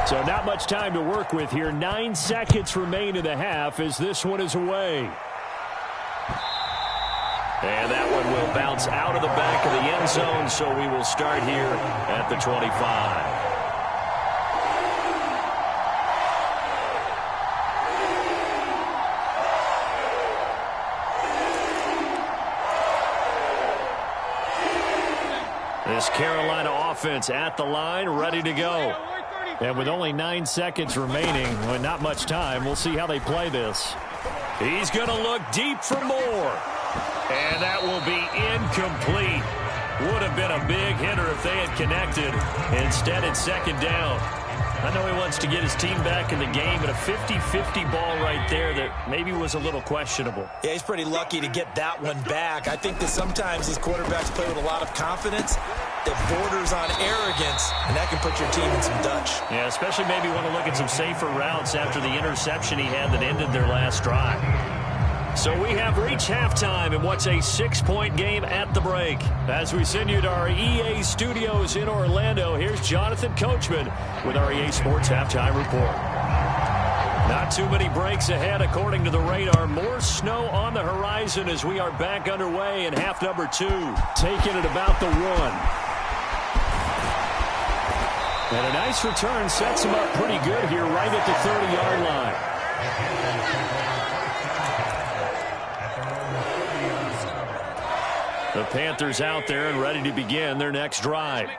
So not much time to work with here. 9 seconds remain in the half as this one is away. And that one will bounce out of the back of the end zone, so we will start here at the 25. This Carolina offense at the line, ready to go. And with only 9 seconds remaining, well, not much time, we'll see how they play this. He's going to look deep for more. And that will be incomplete. Would have been a big hitter if they had connected. Instead, it's second down. I know he wants to get his team back in the game, but a 50-50 ball right there that maybe was a little questionable. Yeah, he's pretty lucky to get that one back. I think that sometimes these quarterbacks play with a lot of confidence that borders on arrogance, and that can put your team in some Dutch. Yeah, especially maybe want to look at some safer routes after the interception he had that ended their last drive. So we have reached halftime in what's a 6-point game at the break. As we send you to our EA studios in Orlando, here's Jonathan Coachman with our EA Sports Halftime Report. Not too many breaks ahead according to the radar. More snow on the horizon as we are back underway in half number 2. Taking it about the 1. And a nice return sets him up pretty good here right at the 30-yard line. The Panthers out there and ready to begin their next drive.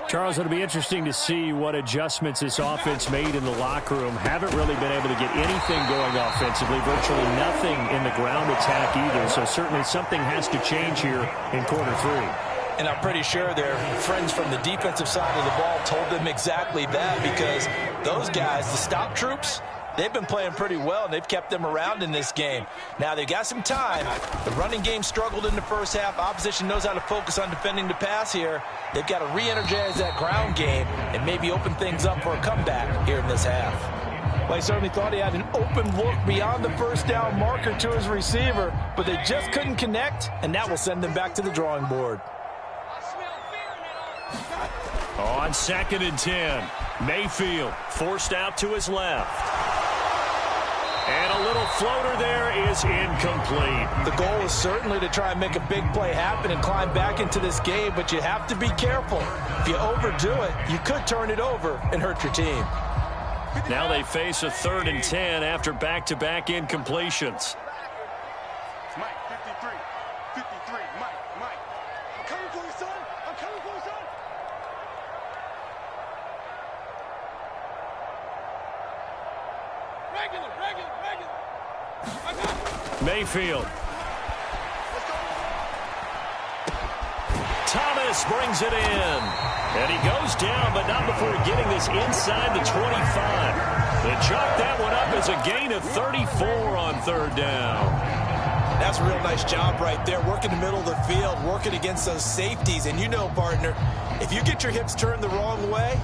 Charles, it'll be interesting to see what adjustments this offense made in the locker room. Haven't really been able to get anything going offensively, virtually nothing in the ground attack either. So certainly something has to change here in quarter 3. And I'm pretty sure their friends from the defensive side of the ball told them exactly that, because those guys, the stop troops, they've been playing pretty well, and they've kept them around in this game. Now, they've got some time. The running game struggled in the first half. Opposition knows how to focus on defending the pass here. They've got to re-energize that ground game and maybe open things up for a comeback here in this half. Well, he certainly thought he had an open look beyond the first down marker to his receiver, but they just couldn't connect, and that will send them back to the drawing board. On 2nd and 10, Mayfield forced out to his left. And a little floater there is incomplete. The goal is certainly to try and make a big play happen and climb back into this game, but you have to be careful. If you overdo it, you could turn it over and hurt your team. Now they face a 3rd and 10 after back-to-back incompletions. Mike, 53, 53, Mike. I'm coming for you, son. I'm coming for you, son. Regular. Mayfield. Thomas brings it in. And he goes down, but not before getting this inside the 25. They chalk that one up as a gain of 34 on 3rd down. That's a real nice job right there, working the middle of the field, working against those safeties. And you know, partner, if you get your hips turned the wrong way,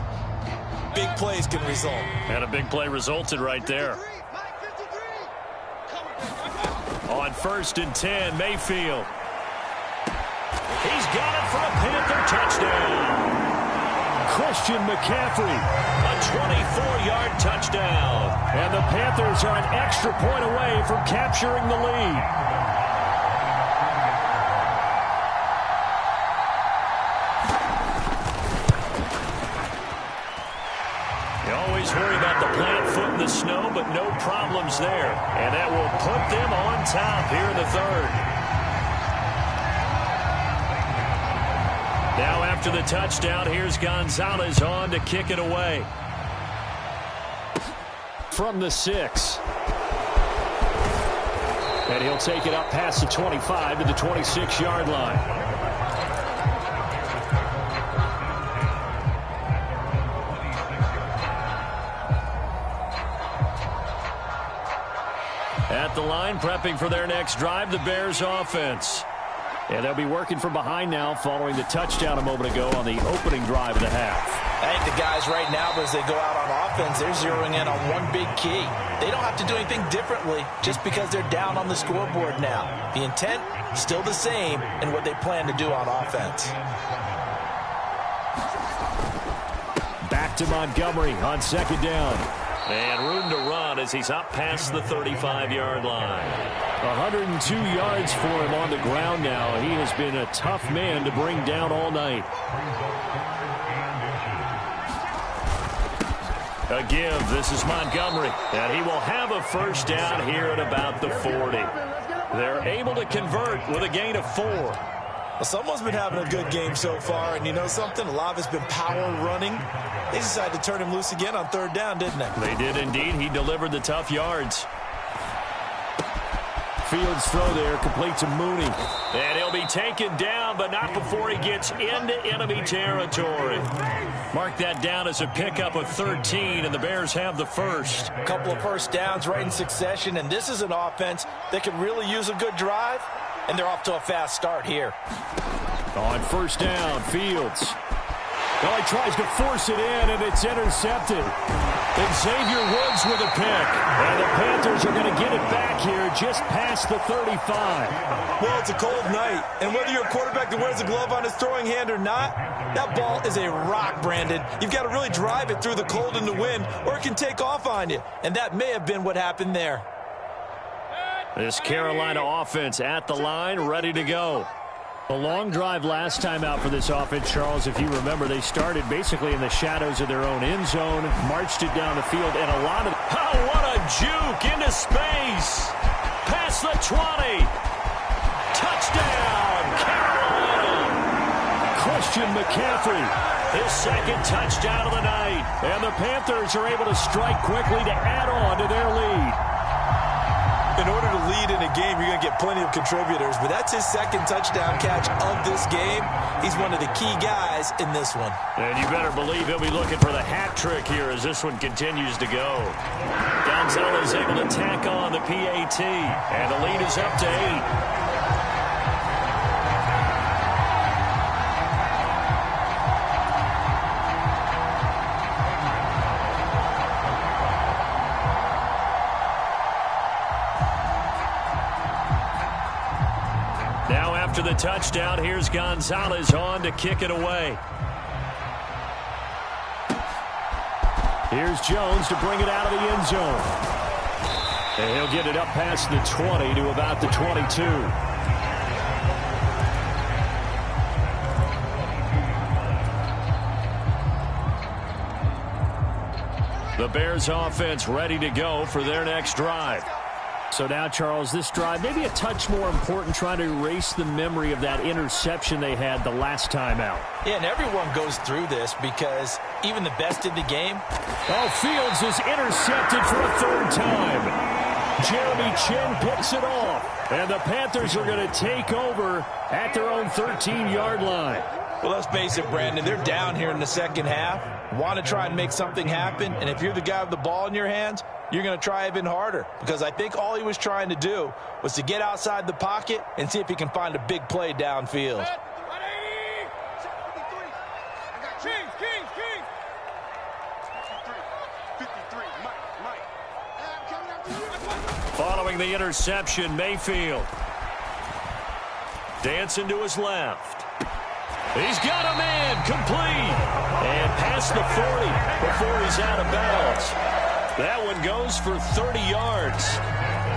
big plays can result. And a big play resulted right there. On 1st and 10, Mayfield. He's got it for a Panther touchdown. Christian McCaffrey. A 24-yard touchdown. And the Panthers are an extra point away from capturing the lead. You always worry about the plant foot in the snow, but no problems there. And that will put them on top here in the 3rd. Now after the touchdown, here's Gonzalez on to kick it away. From the 6. And he'll take it up past the 25 to the 26-yard line. At the line, prepping for their next drive, the Bears offense. And they'll be working from behind now following the touchdown a moment ago on the opening drive of the half. I think the guys right now, as they go out on offense, they're zeroing in on one big key. They don't have to do anything differently just because they're down on the scoreboard now. The intent, still the same in what they plan to do on offense. Back to Montgomery on second down. And room to run as he's up past the 35-yard line. 102 yards for him on the ground now. He has been a tough man to bring down all night. A give. This is Montgomery. And he will have a first down here at about the 40. They're able to convert with a gain of 4. Well, someone's been having a good game so far, and you know something? A lot of it's been power running. They decided to turn him loose again on third down, didn't they? They did indeed. He delivered the tough yards. Fields throw there, complete to Mooney. And he'll be taken down, but not before he gets into enemy territory. Mark that down as a pickup of 13, and the Bears have the first. A couple of first downs right in succession, and this is an offense that could really use a good drive, and they're off to a fast start here. On first down, Fields. Well, he tries to force it in, and it's intercepted. Xavier Woods with a pick. And the Panthers are going to get it back here just past the 35. Well, it's a cold night, and whether you're a quarterback that wears a glove on his throwing hand or not, that ball is a rock, Brandon. You've got to really drive it through the cold and the wind, or it can take off on you. And that may have been what happened there. This Carolina offense at the line, ready to go. A long drive last time out for this offense, Charles. If you remember, they started basically in the shadows of their own end zone, marched it down the field, and a lot of... Oh, what a juke into space. Past the 20. Touchdown, Carolina. Christian McCaffrey. His second touchdown of the night. And the Panthers are able to strike quickly to add on to their lead. In order to lead in a game, you're going to get plenty of contributors, but that's his second touchdown catch of this game. He's one of the key guys in this one. And you better believe he'll be looking for the hat trick here as this one continues to go. Gonzalez able to tack on the PAT, and the lead is up to 8. After the touchdown, here's Gonzalez on to kick it away. Here's Jones to bring it out of the end zone. And he'll get it up past the 20 to about the 22. The Bears offense ready to go for their next drive. So now, Charles, this drive may be a touch more important, trying to erase the memory of that interception they had the last time out. Yeah, and everyone goes through this because even the best in the game. Oh, Fields is intercepted for a third time. Jeremy Chin picks it off. And the Panthers are going to take over at their own 13-yard line. Well, let's face it, Brandon, they're down here in the second half. Want to try and make something happen, and if you're the guy with the ball in your hands, you're going to try even harder, because I think all he was trying to do was to get outside the pocket and see if he can find a big play downfield. Following the interception, Mayfield. Dancing to his left. He's got a man, complete. And past the 40 before he's out of bounds. That one goes for 30 yards.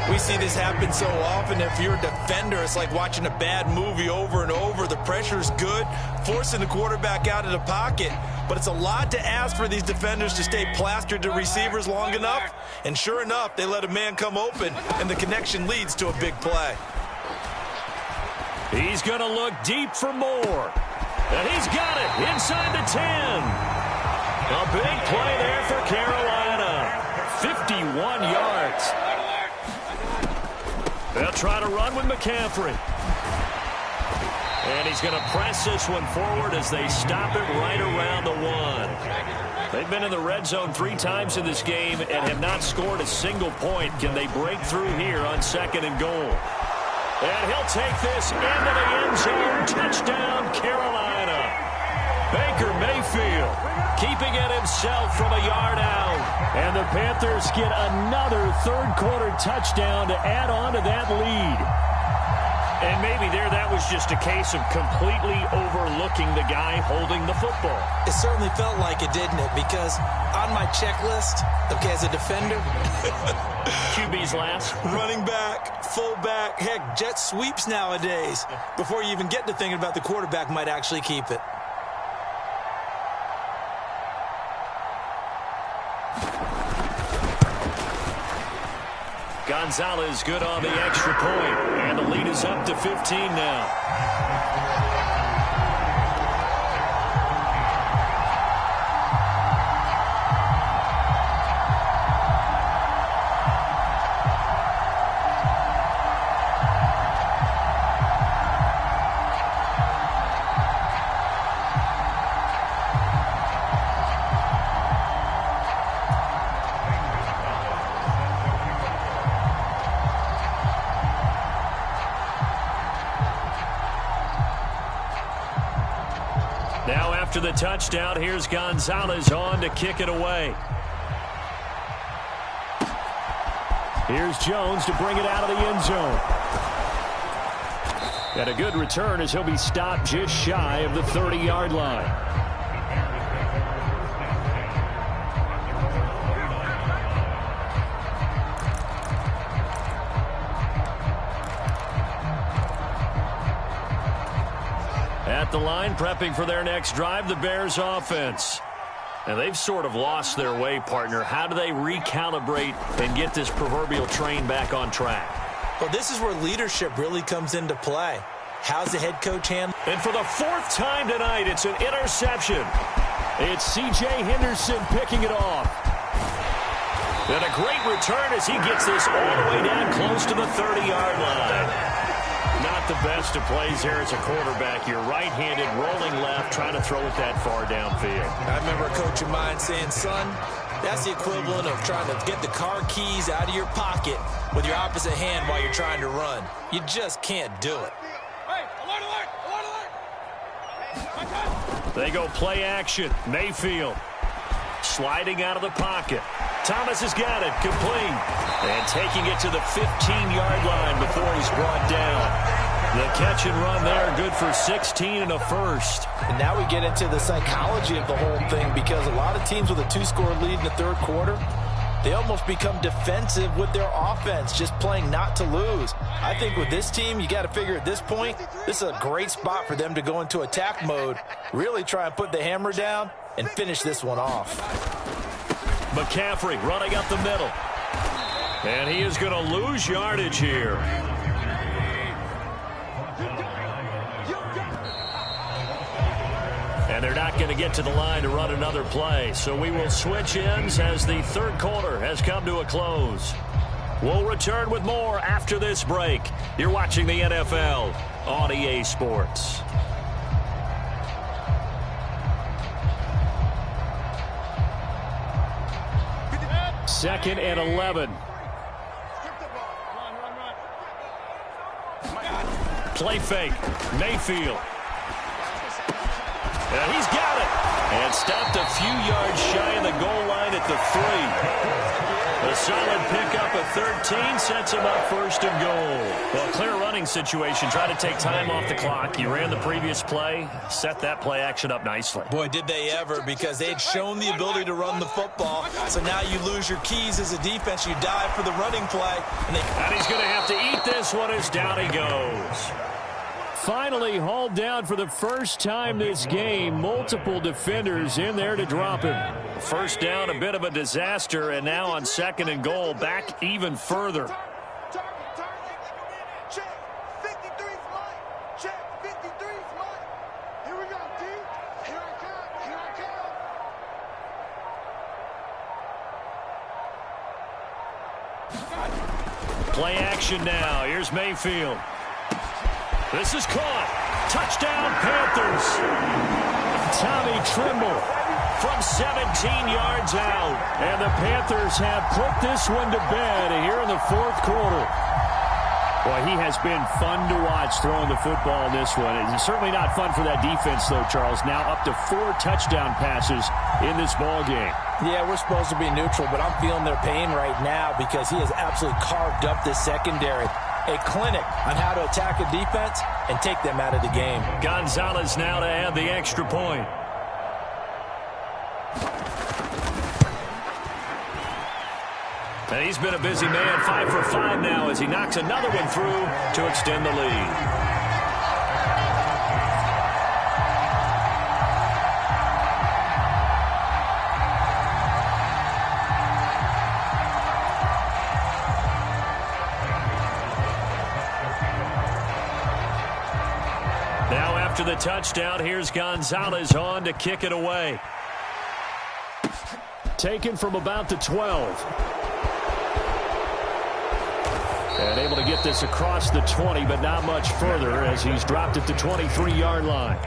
We see this happen so often. If you're a defender, it's like watching a bad movie over and over. The pressure's good, forcing the quarterback out of the pocket. But it's a lot to ask for these defenders to stay plastered to receivers long enough. And sure enough, they let a man come open, and the connection leads to a big play. He's going to look deep for more. And he's got it inside the 10. A big play there for Carolina. 51 yards. They'll try to run with McCaffrey. And he's going to press this one forward as they stop it right around the 1. They've been in the red zone 3 times in this game and have not scored a single point. Can they break through here on 2nd and goal? And he'll take this into the end zone. Touchdown, Carolina. Baker Mayfield keeping it himself from a yard out. And the Panthers get another third-quarter touchdown to add on to that lead. And maybe that was just a case of completely overlooking the guy holding the football. It certainly felt like it, didn't it? Because on my checklist, okay, as a defender, QB's last. running back, fullback, heck, jet sweeps nowadays. Before you even get to thinking about the quarterback might actually keep it. Gonzalez good on the extra point, and the lead is up to 15 now. Now after the touchdown, here's Gonzalez on to kick it away. Here's Jones to bring it out of the end zone. And a good return as he'll be stopped just shy of the 30-yard line. At the line, prepping for their next drive, the Bears offense. And they've sort of lost their way, partner. How do they recalibrate and get this proverbial train back on track? Well, this is where leadership really comes into play. How's the head coach handle? And for the fourth time tonight, it's an interception. It's C.J. Henderson picking it off. And a great return as he gets this all the way down close to the 30-yard line. Not the best of plays here as a quarterback. You're right-handed, rolling left, trying to throw it that far downfield. I remember a coach of mine saying, son, that's the equivalent of trying to get the car keys out of your pocket with your opposite hand while you're trying to run. You just can't do it. Hey, alert, alert, alert, alert. They go play action. Mayfield sliding out of the pocket. Thomas has got it, complete. And taking it to the 15-yard line before he's brought down. The catch and run there, good for 16 and a first. And now we get into the psychology of the whole thing, because a lot of teams with a 2-score lead in the third quarter, they almost become defensive with their offense, just playing not to lose. I think with this team, you got to figure at this point, this is a great spot for them to go into attack mode, really try and put the hammer down and finish this one off. McCaffrey running up the middle. And he is going to lose yardage here. And they're not going to get to the line to run another play. So we will switch ends as the third quarter has come to a close. We'll return with more after this break. You're watching the NFL on EA Sports. Second and 11. Play fake. Mayfield. And he's got it. And stopped a few yards shy of the goal line at the 3. A solid pickup of 13 sets him up first and goal. Well, clear running situation. Try to take time off the clock. You ran the previous play. Set that play action up nicely. Boy, did they ever, because they had shown the ability to run the football. So now you lose your keys as a defense. You dive for the running play. And he's going to have to eat this one as down he goes. Finally hauled down for the first time this game. Multiple defenders in there to drop him. First down, a bit of a disaster, and now on second and goal, back even further. Check. 53's mine. Check. 53's mine. Here we go, D. Here I come. Here I come. Play action now. Here's Mayfield. This is caught. Touchdown, Panthers. Tommy Trimble from 17 yards out. And the Panthers have put this one to bed here in the fourth quarter. Boy, he has been fun to watch throwing the football in this one. It's certainly not fun for that defense, though, Charles. Now up to 4 touchdown passes in this ball game. Yeah, we're supposed to be neutral, but I'm feeling their pain right now because he has absolutely carved up this secondary. a clinic on how to attack a defense and take them out of the game. Gonzalez now to add the extra point. And he's been a busy man, 5 for 5 now as he knocks another one through to extend the lead. Now after the touchdown, here's Gonzalez on to kick it away. Taken from about the 12. And able to get this across the 20, but not much further as he's dropped at the 23-yard line.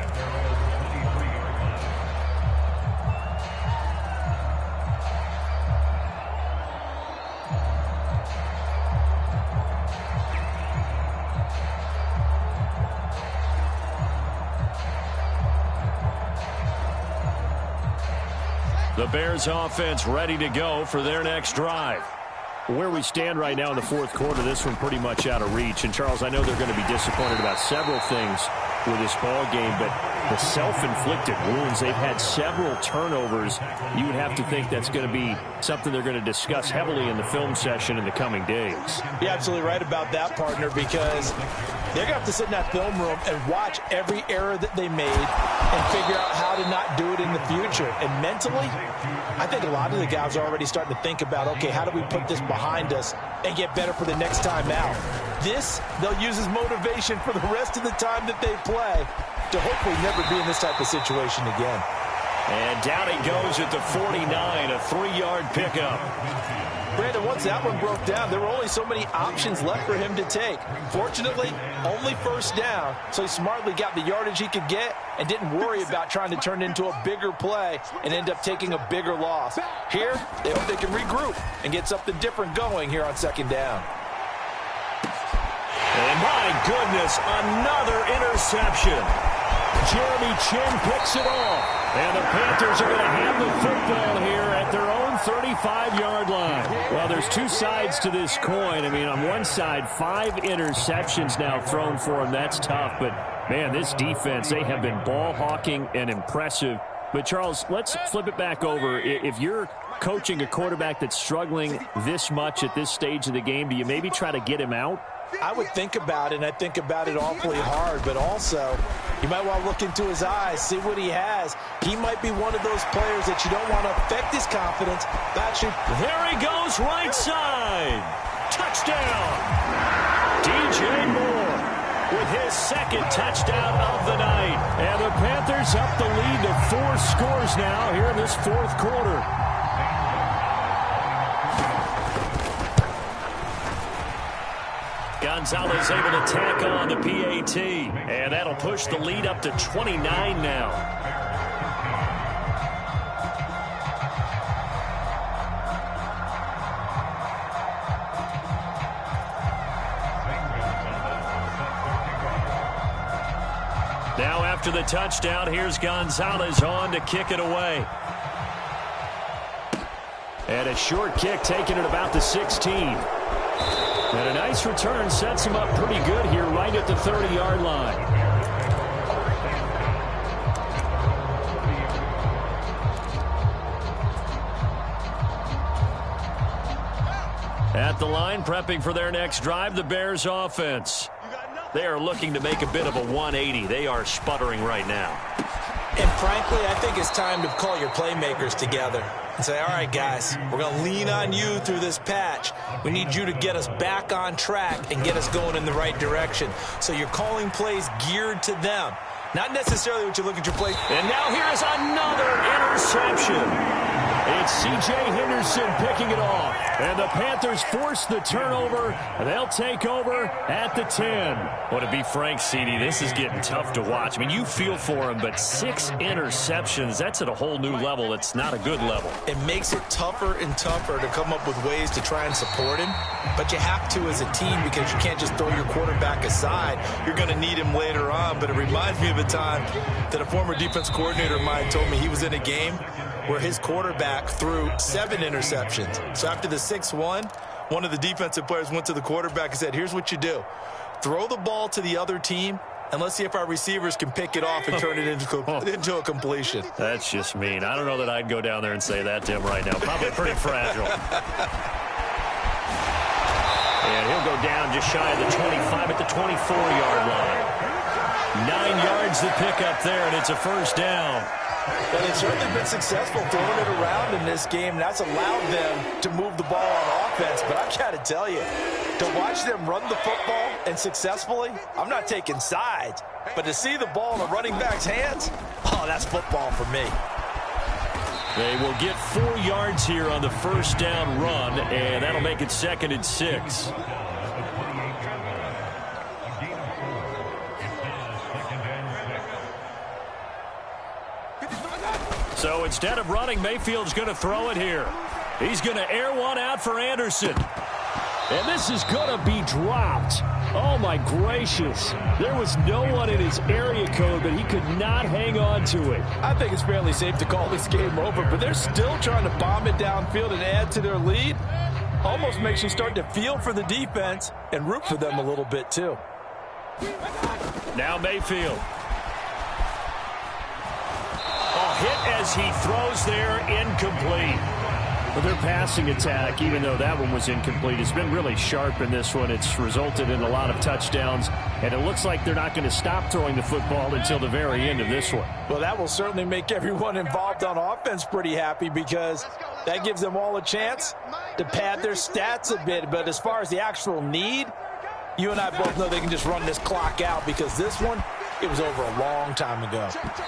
The Bears offense ready to go for their next drive. Where we stand right now in the fourth quarter, this one pretty much out of reach. And, Charles, I know they're going to be disappointed about several things with this ball game, but the self-inflicted wounds, they've had several turnovers. You would have to think that's going to be something they're going to discuss heavily in the film session in the coming days. You're absolutely right about that, partner, because they're going to have to sit in that film room and watch every error that they made and figure out how to not do it in the future. And mentally, I think a lot of the guys are already starting to think about, okay, how do we put this behind us and get better for the next time out? This, they'll use as motivation for the rest of the time that they play to hopefully never be in this type of situation again. And down he goes at the 49, a 3-yard pickup. Brandon, once that one broke down, there were only so many options left for him to take. Fortunately, only first down, so he smartly got the yardage he could get and didn't worry about trying to turn it into a bigger play and end up taking a bigger loss. Here, they hope they can regroup and get something different going here on second down. And my goodness, another interception. Jeremy Chin picks it off. And the Panthers are going to have the football here at their own 35-yard line. Well, there's two sides to this coin. I mean, on one side, 5 interceptions now thrown for them. That's tough. But, man, this defense, they have been ball hawking and impressive. But, Charles, let's flip it back over. If you're coaching a quarterback that's struggling this much at this stage of the game, do you maybe try to get him out? I would think about it, and I think about it awfully hard, but also you might want to look into his eyes, see what he has. He might be one of those players that you don't want to affect his confidence. There he goes, right side. Touchdown. DJ Moore with his second touchdown of the night. And the Panthers up the lead to 4 scores now here in this fourth quarter. Gonzalez able to tack on the PAT, and that'll push the lead up to 29 now. Now after the touchdown, here's Gonzalez on to kick it away. And a short kick taken at about the 16. And a nice return sets him up pretty good here right at the 30-yard line. At the line, prepping for their next drive, the Bears offense. They are looking to make a bit of a 180. They are sputtering right now. And frankly, I think it's time to call your playmakers together and say, all right, guys, we're going to lean on you through this patch. We need you to get us back on track and get us going in the right direction. So you're calling plays geared to them, not necessarily what you look at your play. And now here is another interception. It's C.J. Henderson picking it off. And the Panthers force the turnover. And they'll take over at the 10. Well, to be frank, CD, this is getting tough to watch. I mean, you feel for him, but 6 interceptions, that's at a whole new level. It's not a good level. It makes it tougher and tougher to come up with ways to try and support him. But you have to as a team because you can't just throw your quarterback aside. You're going to need him later on. But it reminds me of a time that a former defense coordinator of mine told me he was in a game where his quarterback threw 7 interceptions. So after the 6th one, one of the defensive players went to the quarterback and said, here's what you do. Throw the ball to the other team, and let's see if our receivers can pick it off and turn it into a completion. That's just mean. I don't know that I'd go down there and say that to him right now. Probably pretty fragile. And he'll go down just shy of the 25 at the 24-yard line. 9 yards to pick up there, and it's a first down. But they've certainly been successful throwing it around in this game. That's allowed them to move the ball on offense. But I've got to tell you, to watch them run the football and successfully, I'm not taking sides. But to see the ball in a running back's hands, oh, that's football for me. They will get 4 yards here on the first down run, and that'll make it 2nd and 6. So instead of running, Mayfield's going to throw it here. He's going to air one out for Anderson. And this is going to be dropped. Oh, my gracious. There was no one in his area code, but he could not hang on to it. I think it's fairly safe to call this game over, but they're still trying to bomb it downfield and add to their lead. Almost makes you start to feel for the defense and root for them a little bit, too. Now Mayfield. Hit as he throws there, incomplete. Well, their passing attack, even though that one was incomplete, has been really sharp in this one. It's resulted in a lot of touchdowns, and it looks like they're not going to stop throwing the football until the very end of this one. Well, that will certainly make everyone involved on offense pretty happy because that gives them all a chance to pad their stats a bit. But as far as the actual need, you and I both know they can just run this clock out because this one, it was over a long time ago.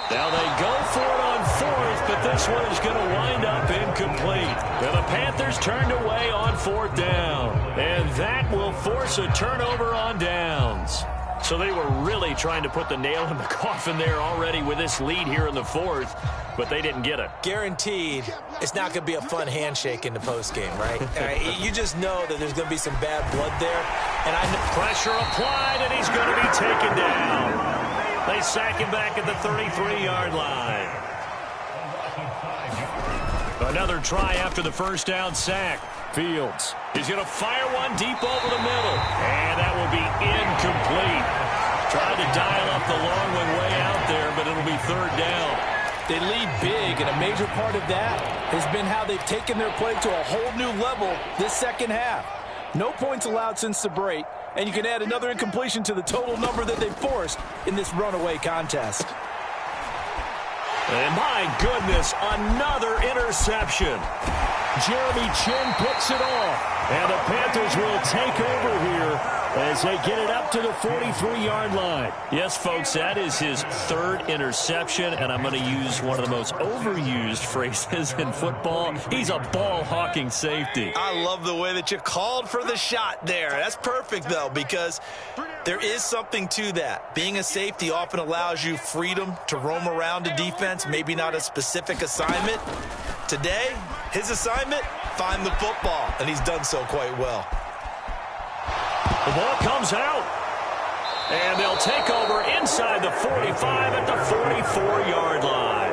Now they go for it on 4th, but this one is going to wind up incomplete. And the Panthers turned away on 4th down. And that will force a turnover on downs. So they were really trying to put the nail in the coffin there already with this lead here in the 4th, but they didn't get it. Guaranteed, it's not going to be a fun handshake in the postgame, right? You just know that there's going to be some bad blood there. And pressure applied, and he's going to be taken down. They sack him back at the 33-yard line. Another try after the first down sack. Fields. He's going to fire one deep over the middle. And that will be incomplete. Tried to dial up the long one way out there, but it'll be 3rd down. They lead big, and a major part of that has been how they've taken their play to a whole new level this second half. No points allowed since the break, and you can add another incompletion to the total number that they forced in this runaway contest. And my goodness, another interception. Jeremy Chin picks it off, and the Panthers will take over here as they get it up to the 43-yard line. Yes, folks, that is his 3rd interception, and I'm going to use one of the most overused phrases in football. He's a ball-hawking safety. I love the way that you called for the shot there. That's perfect, though, because there is something to that. Being a safety often allows you freedom to roam around a defense, maybe not a specific assignment. Today, his assignment, find the football, and he's done so quite well. The ball comes out, and they'll take over inside the 45 at the 44-yard line.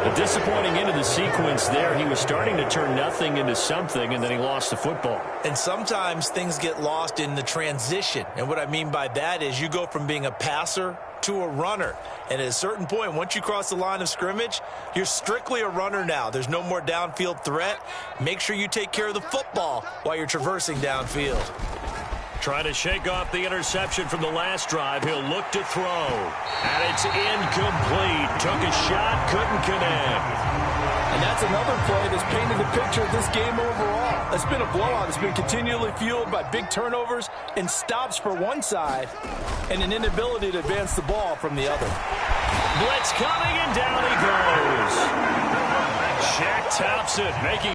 A disappointing end of the sequence there. He was starting to turn nothing into something, and then he lost the football. And sometimes things get lost in the transition. And what I mean by that is you go from being a passer to a runner. And at a certain point, once you cross the line of scrimmage, you're strictly a runner now. There's no more downfield threat. Make sure you take care of the football while you're traversing downfield. Trying to shake off the interception from the last drive. He'll look to throw. And it's incomplete. Took a shot, couldn't connect. And that's another play that's painted the picture of this game overall. It's been a blowout. It's been continually fueled by big turnovers and stops for one side and an inability to advance the ball from the other. Blitz coming, and down he goes. Shaq tops it, making